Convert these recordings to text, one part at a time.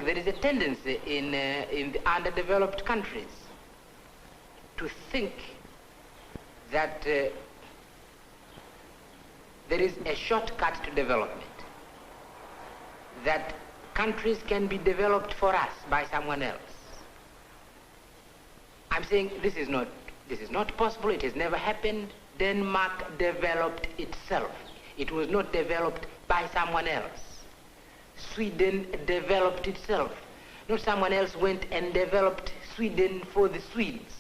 think there is a tendency in the underdeveloped countries to think that there is a shortcut to development, that countries can be developed for us by someone else. I'm saying this is not possible. It has never happened. Denmark developed itself. It was not developed by someone else. Sweden developed itself. Not someone else went and developed Sweden for the Swedes.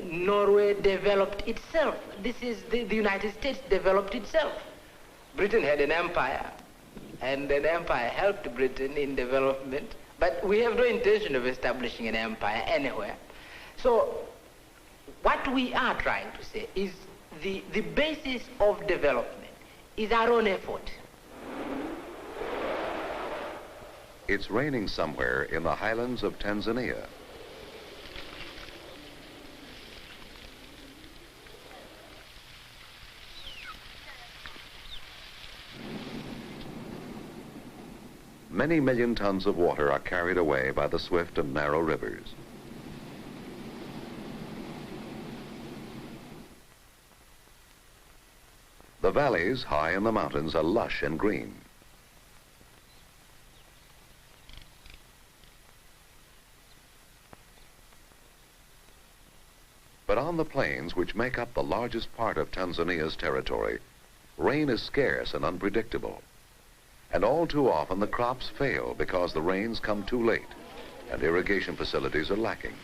Norway developed itself. This is the United States developed itself. Britain had an empire, and an empire helped Britain in development, but we have no intention of establishing an empire anywhere. So what we are trying to say is the basis of development is our own effort. It's raining somewhere in the highlands of Tanzania. Many million tons of water are carried away by the swift and narrow rivers. The valleys high in the mountains are lush and green. But on the plains, which make up the largest part of Tanzania's territory, rain is scarce and unpredictable. And all too often the crops fail because the rains come too late and irrigation facilities are lacking.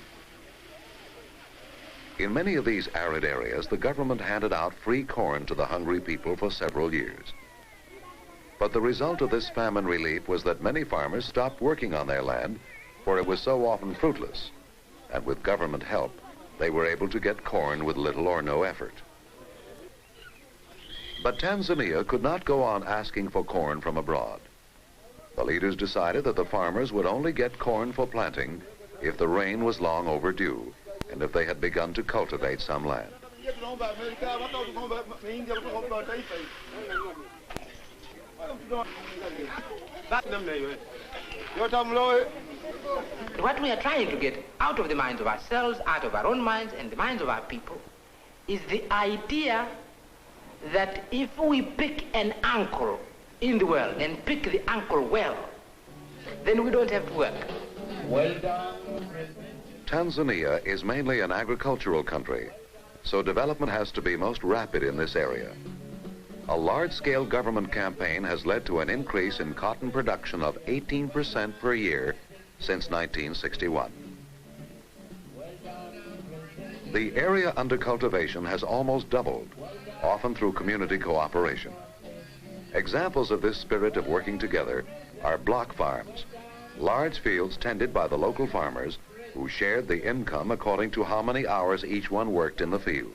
In many of these arid areas, the government handed out free corn to the hungry people for several years. But the result of this famine relief was that many farmers stopped working on their land, for it was so often fruitless, and with government help, they were able to get corn with little or no effort. But Tanzania could not go on asking for corn from abroad. The leaders decided that the farmers would only get corn for planting if the rain was long overdue and if they had begun to cultivate some land. What we are trying to get out of the minds of ourselves, out of our own minds and the minds of our people, is the idea that if we pick an uncle in the world and pick the uncle well, then we don't have to work. Well done. Tanzania is mainly an agricultural country, so development has to be most rapid in this area. A large-scale government campaign has led to an increase in cotton production of 18% per year since 1961. The area under cultivation has almost doubled, often through community cooperation. Examples of this spirit of working together are block farms, large fields tended by the local farmers who shared the income according to how many hours each one worked in the field.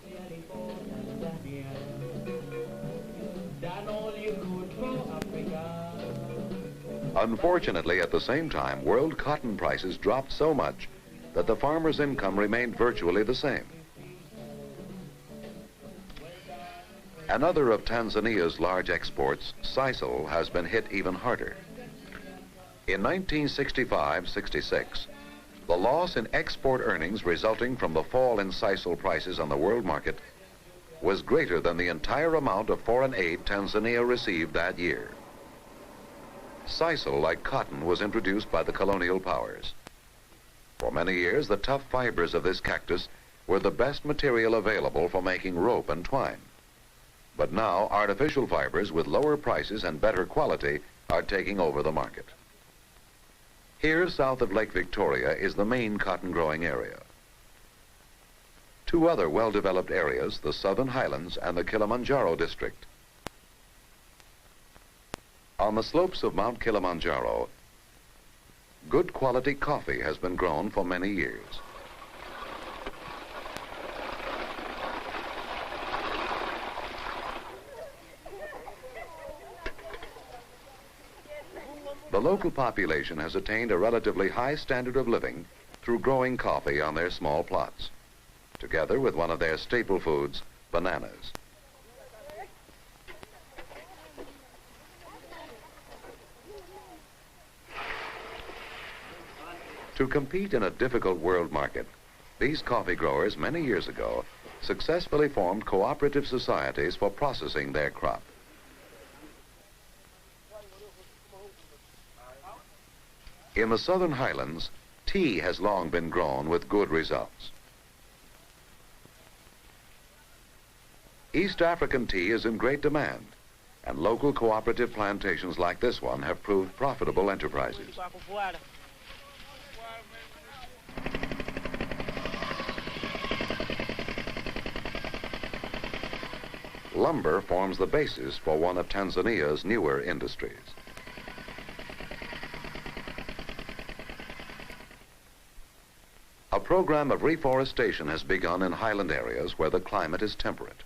Unfortunately, at the same time, world cotton prices dropped so much that the farmers' income remained virtually the same. Another of Tanzania's large exports, sisal, has been hit even harder. In 1965-66, the loss in export earnings resulting from the fall in sisal prices on the world market was greater than the entire amount of foreign aid Tanzania received that year. Sisal, like cotton, was introduced by the colonial powers. For many years, the tough fibers of this cactus were the best material available for making rope and twine. But now, artificial fibers with lower prices and better quality are taking over the market. Here, south of Lake Victoria, is the main cotton-growing area. Two other well-developed areas, the Southern Highlands and the Kilimanjaro district. On the slopes of Mount Kilimanjaro, good quality coffee has been grown for many years. The local population has attained a relatively high standard of living through growing coffee on their small plots, together with one of their staple foods, bananas. To compete in a difficult world market, these coffee growers many years ago successfully formed cooperative societies for processing their crop. In the southern highlands, tea has long been grown with good results. East African tea is in great demand, and local cooperative plantations like this one have proved profitable enterprises. Lumber forms the basis for one of Tanzania's newer industries. A program of reforestation has begun in highland areas where the climate is temperate.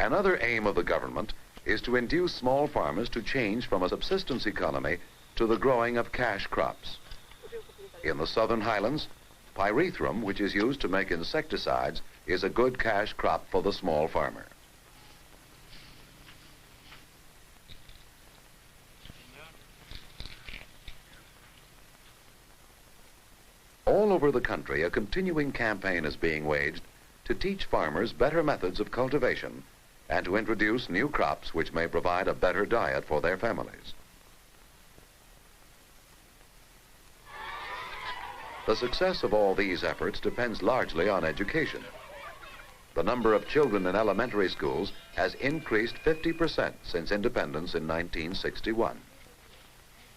Another aim of the government is to induce small farmers to change from a subsistence economy to the growing of cash crops. In the southern highlands, pyrethrum, which is used to make insecticides, is a good cash crop for the small farmer. All over the country, a continuing campaign is being waged to teach farmers better methods of cultivation and to introduce new crops which may provide a better diet for their families. The success of all these efforts depends largely on education. The number of children in elementary schools has increased 50% since independence in 1961.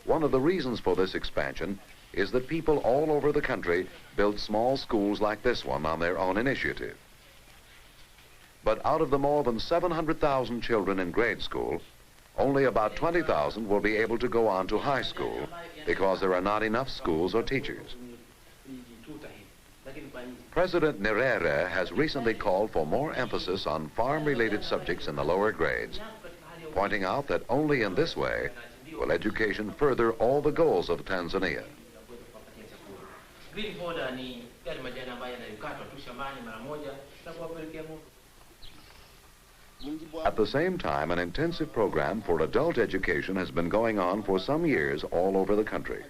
One of the reasons for this expansion is that people all over the country build small schools like this one on their own initiative. But out of the more than 700,000 children in grade school, only about 20,000 will be able to go on to high school because there are not enough schools or teachers. President Nyerere has recently called for more emphasis on farm-related subjects in the lower grades, pointing out that only in this way will education further all the goals of Tanzania. At the same time, an intensive program for adult education has been going on for some years all over the country.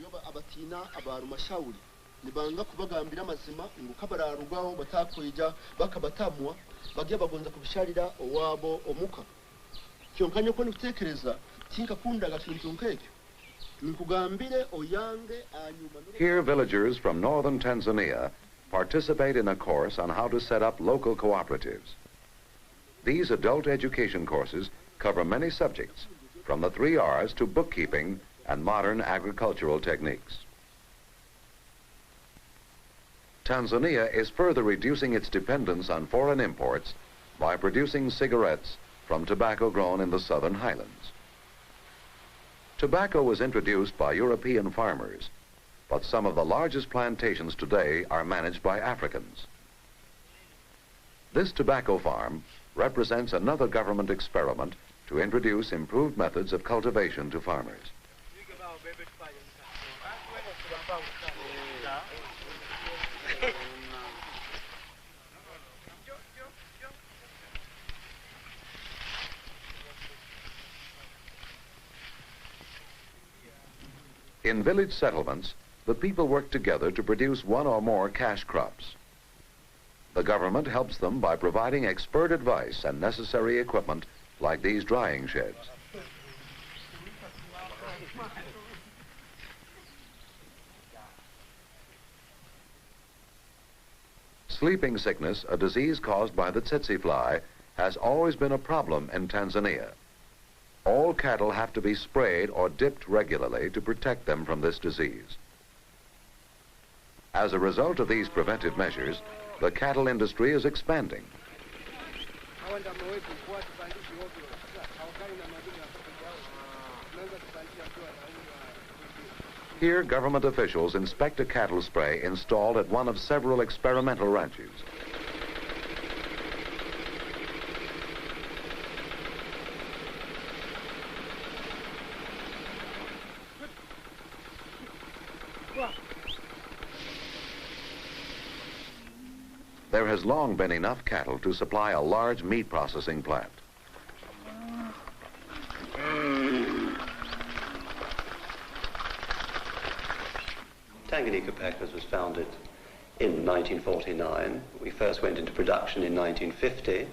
Here, villagers from northern Tanzania participate in a course on how to set up local cooperatives. These adult education courses cover many subjects, from the 3 R's to bookkeeping and modern agricultural techniques. Tanzania is further reducing its dependence on foreign imports by producing cigarettes from tobacco grown in the southern highlands. Tobacco was introduced by European farmers, but some of the largest plantations today are managed by Africans. This tobacco farm represents another government experiment to introduce improved methods of cultivation to farmers. In village settlements, the people work together to produce one or more cash crops. The government helps them by providing expert advice and necessary equipment like these drying sheds. Sleeping sickness, a disease caused by the tsetse fly, has always been a problem in Tanzania. All cattle have to be sprayed or dipped regularly to protect them from this disease. As a result of these preventive measures, the cattle industry is expanding. Here, government officials inspect a cattle spray installed at one of several experimental ranches. There has long been enough cattle to supply a large meat processing plant. Tanganyika Packers was founded in 1949. We first went into production in 1950.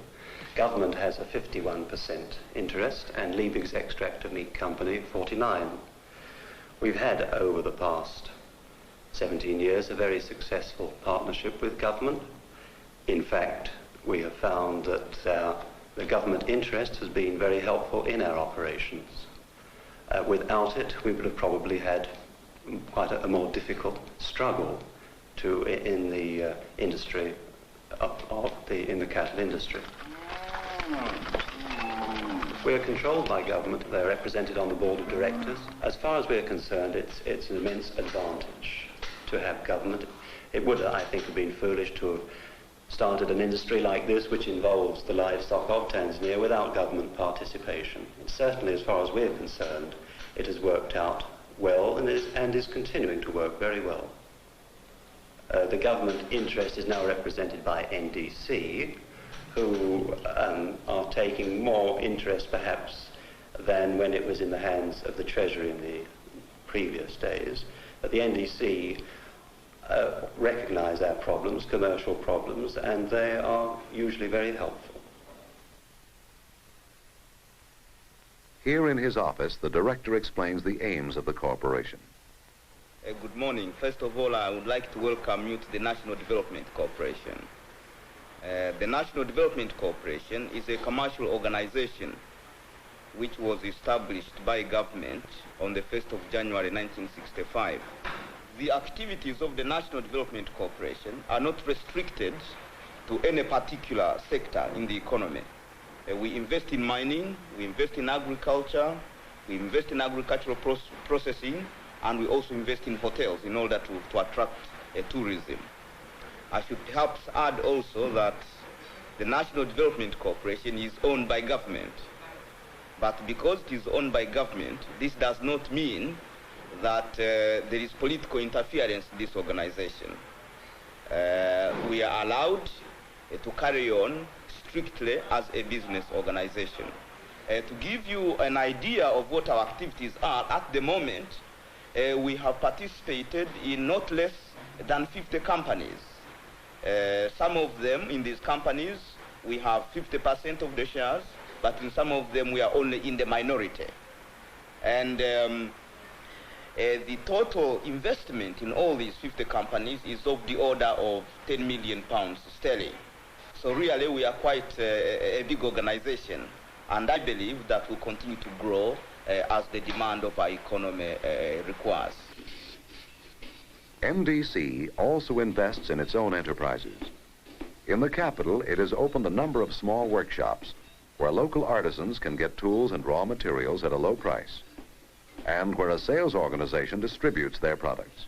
Government has a 51% interest and Liebig's Extractor Meat Company 49%. We've had over the past 17 years a very successful partnership with government. In fact, we have found that the government interest has been very helpful in our operations. Without it, we would have probably had quite a more difficult struggle in the industry in the cattle industry. We are controlled by government. They're represented on the board of directors. As far as we're concerned, it's an immense advantage to have government. It would, I think, have been foolish to have started an industry like this, which involves the livestock of Tanzania, without government participation. And certainly, as far as we're concerned, it has worked out well and is continuing to work very well. The government interest is now represented by NDC, who are taking more interest perhaps than when it was in the hands of the Treasury in the previous days. But the NDC recognize our problems, commercial problems, and they are usually very helpful. Here in his office, the director explains the aims of the corporation. Good morning. First of all, I would like to welcome you to the National Development Corporation. The National Development Corporation is a commercial organization which was established by government on the 1st of January 1965. The activities of the National Development Corporation are not restricted to any particular sector in the economy. We invest in mining, we invest in agriculture, we invest in agricultural processing, and we also invest in hotels in order to attract tourism. I should perhaps add also that the National Development Corporation is owned by government. But because it is owned by government, this does not mean that there is political interference in this organization. We are allowed to carry on strictly as a business organization. To give you an idea of what our activities are, at the moment, we have participated in not less than 50 companies. Some of them, in these companies, we have 50% of the shares, but in some of them we are only in the minority. And the total investment in all these 50 companies is of the order of 10 million pounds sterling. So really we are quite a big organization, and I believe that will continue to grow as the demand of our economy requires. NDC also invests in its own enterprises. In the capital, it has opened a number of small workshops where local artisans can get tools and raw materials at a low price, and where a sales organization distributes their products.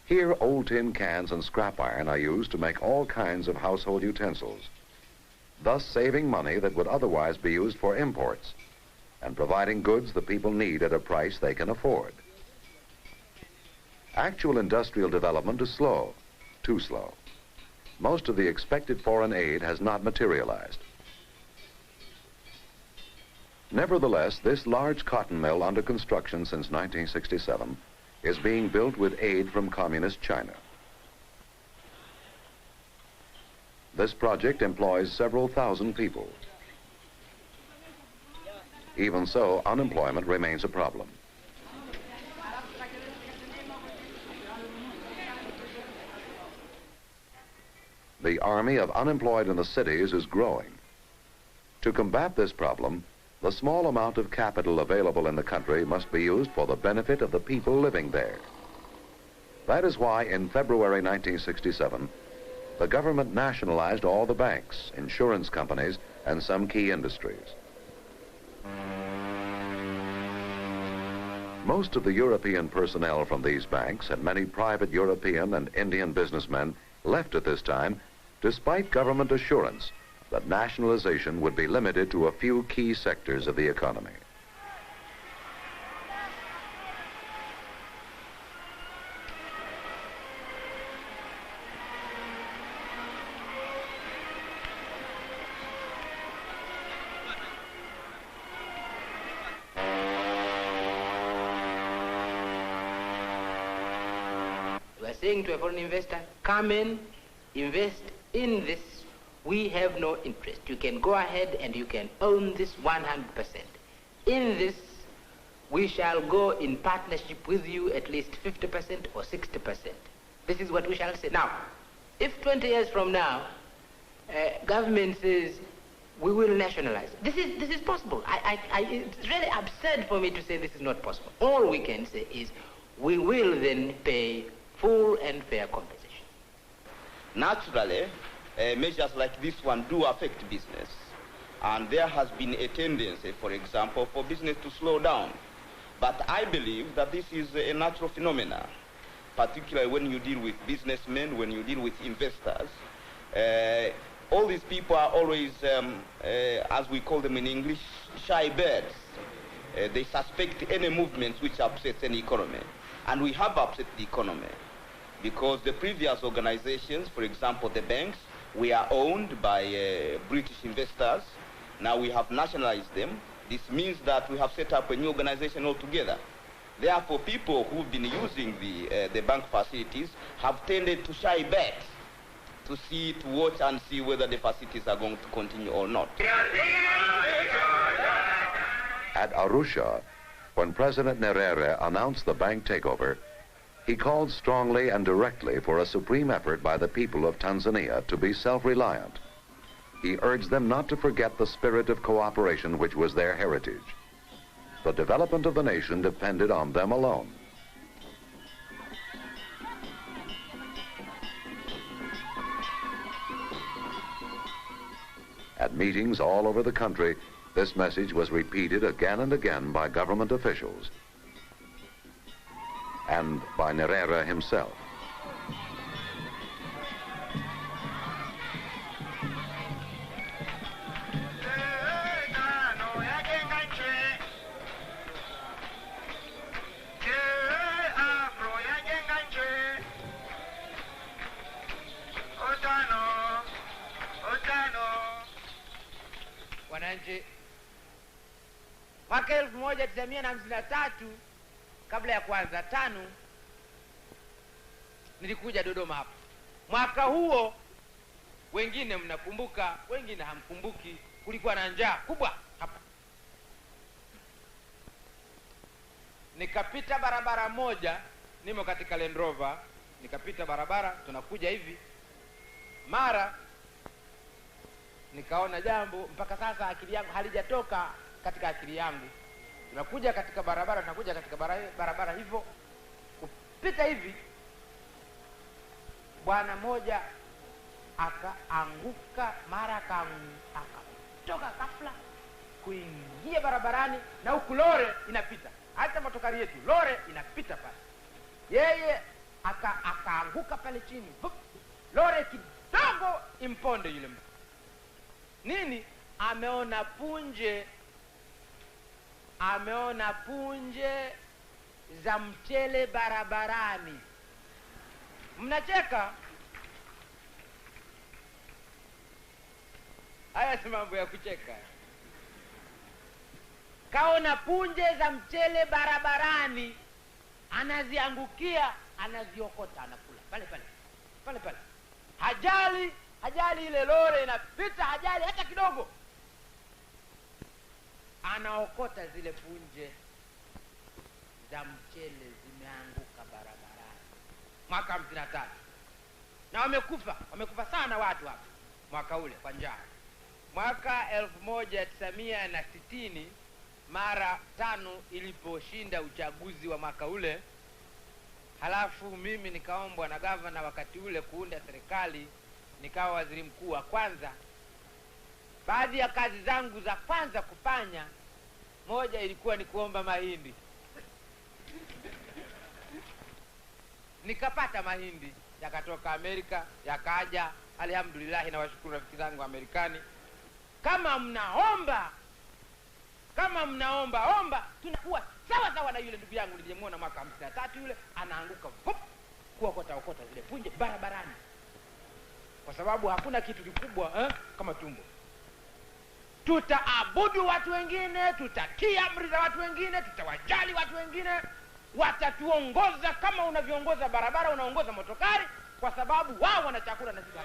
Here, old tin cans and scrap iron are used to make all kinds of household utensils, thus saving money that would otherwise be used for imports and providing goods the people need at a price they can afford. Actual industrial development is slow, too slow. Most of the expected foreign aid has not materialized. Nevertheless, this large cotton mill under construction since 1967 is being built with aid from communist China. This project employs several thousand people. Even so, unemployment remains a problem. The army of unemployed in the cities is growing. To combat this problem, the small amount of capital available in the country must be used for the benefit of the people living there. That is why in February 1967, the government nationalized all the banks, insurance companies, and some key industries. Most of the European personnel from these banks and many private European and Indian businessmen left at this time despite government assurance that nationalization would be limited to a few key sectors of the economy. Saying to a foreign investor, come in, invest in this, we have no interest. You can go ahead and you can own this 100%. In this, we shall go in partnership with you at least 50% or 60%. This is what we shall say. Now, if 20 years from now, government says, we will nationalize, this is possible. It's really absurd for me to say this is not possible. All we can say is, we will then pay full and fair compensation. Naturally, measures like this one do affect business. And there has been a tendency, for example, for business to slow down. But I believe that this is a natural phenomenon, particularly when you deal with businessmen, when you deal with investors. All these people are always, as we call them in English, shy birds. They suspect any movements which upsets any economy. And we have upset the economy, because the previous organizations, for example, the banks, we are owned by British investors. Now we have nationalized them. This means that we have set up a new organization altogether. Therefore, people who've been using the bank facilities have tended to shy back to watch and see whether the facilities are going to continue or not. At Arusha, when President Nyerere announced the bank takeover, he called strongly and directly for a supreme effort by the people of Tanzania to be self-reliant. He urged them not to forget the spirit of cooperation which was their heritage. The development of the nation depended on them alone. At meetings all over the country, this message was repeated again and again by government officials and by Nyerere himself. Wananchi, mwaka 1953 kabla ya kuanza tano, nilikuja Dodoma hapa. Mwaka huo, wengine mnakumbuka, wengine hamkumbuki, kulikuwa na njaa kubwa hapa. Nikapita barabara moja, nimo katika Land Rover, nikapita barabara, tunakuja hivi, mara nikaona jambo mpaka sasa akili yangu halijatoka katika akili yangu. Tunakuja katika barabara, tunakuja katika barabara hivyo, kupita hivi, bwana moja akaanguka, mara akatoka ghafla kuingia barabarani, na huku lore inapita, hata motokari yetu lore inapita pale, yeye akaanguka pale chini, lore kidogo imponde yule mtu. Nini? Ameona punje za mchele barabarani. Mnacheka? Haya si mambo ya kucheka. Kaona punje za mchele barabarani, anaziangukia, anaziokota, anakula pale pale. Hajali ile lore inapita, hajali hata kidogo. Anaokota zile punje za mchele zimeanguka barabarani. Mwaka 53. Na wamekufa sana watu hapa mwaka ule kwa njaa. Mwaka 1960, mara tano iliposhinda uchaguzi wa mwaka ule, halafu mimi nikaombwa na gavana wakati ule kuunda serikali, nikawa waziri mkuu wa kwanza. Baadhi ya kazi zangu za kwanza kufanya, moja ilikuwa ni kuomba mahindi. Nikapata mahindi, yakatoka Amerika, yakaja Alhamdulillah, na washukuru rafiki zangu wa Amerikani. Kama mnaomba tunakuwa sawa na yule ndugu yangu niliyemuona mwaka 53 yule anaanguka kuokota zile punje barabarani, kwa sababu hakuna kitu kikubwa kama tumbo. Tutaabudu watu wengine, tutatii amri za watu wengine, tutawajali watu wengine, watatuongoza kama unavyoongoza barabara, unaongoza motokari, kwa sababu wao wana chakula na sisi.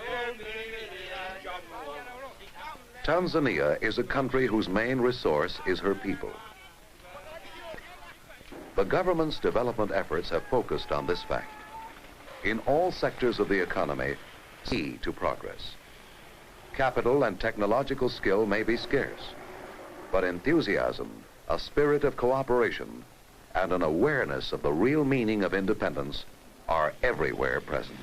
Tanzania is a country whose main resource is her people. The government's development efforts have focused on this fact. In all sectors of the economy, key to progress. Capital and technological skill may be scarce, but enthusiasm, a spirit of cooperation, and an awareness of the real meaning of independence are everywhere present.